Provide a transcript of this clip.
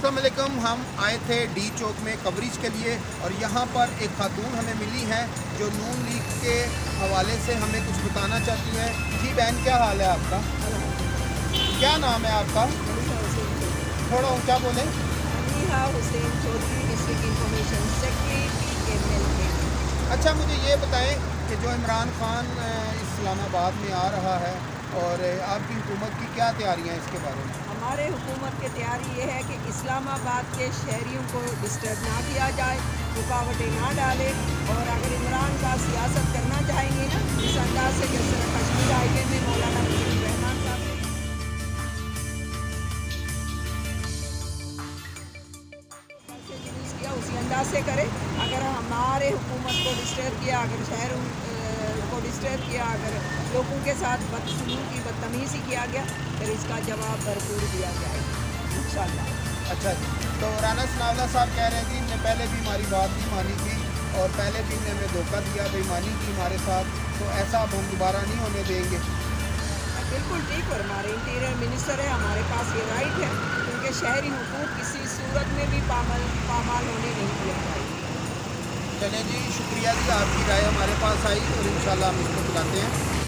अस्सलाम वालेकुम। हम आए थे डी चौक में कवरेज के लिए और यहाँ पर एक खातून हमें मिली हैं जो नून लीग के हवाले से हमें कुछ बताना चाहती हैं। जी बहन, क्या हाल है आपका? क्या नाम है आपका? थोड़ा ऊंचा बोलें। Aneeha Hussain Chaudhry, district information secretary MLA। अच्छा, मुझे ये बताएं कि जो इमरान खान इस्लामाबाद में आ रहा है और आपकी हुकूमत की क्या तैयारियां हैं इसके बारे में? हमारे हुकूमत की तैयारी ये है कि इस्लामाबाद के शहरियों को डिस्टर्ब ना किया जाए, रुकावटें ना डाले, और अगर इमरान का सियासत करना चाहेंगे ना इस अंदाज से, जैसे कश्मीर हाईवे में मौलाना मुजीब रहमान साहब ने जुलूस किया, उसी अंदाज से करे। अगर हमारे हुकूमत को डिस्टर्ब किया, अगर शहर को डिस्टर्ब किया, अगर लोगों के साथ बदसलूकी बदतमीज़ी किया गया, फिर इसका जवाब भरपूर दिया जाएगा इंशाअल्लाह। अच्छा जी, तो राना सनावला साहब कह रहे हैं कि इनने पहले भी हमारी बात नहीं मानी थी और पहले भी इन्होंने हमें धोखा दिया, बेईमानी की हमारे साथ, तो ऐसा अब हम दोबारा नहीं होने देंगे। बिल्कुल ठीक, और हमारे इंटीरियर मिनिस्टर है, हमारे पास ये राइट है, क्योंकि शहरी हुकूक किसी सूरत में भी पामाल होने नहीं दिया जाएगा। चलें जी, शुक्रिया जी, आपकी राय हमारे पास आई और इंशाल्लाह हम इसको बुलाते हैं।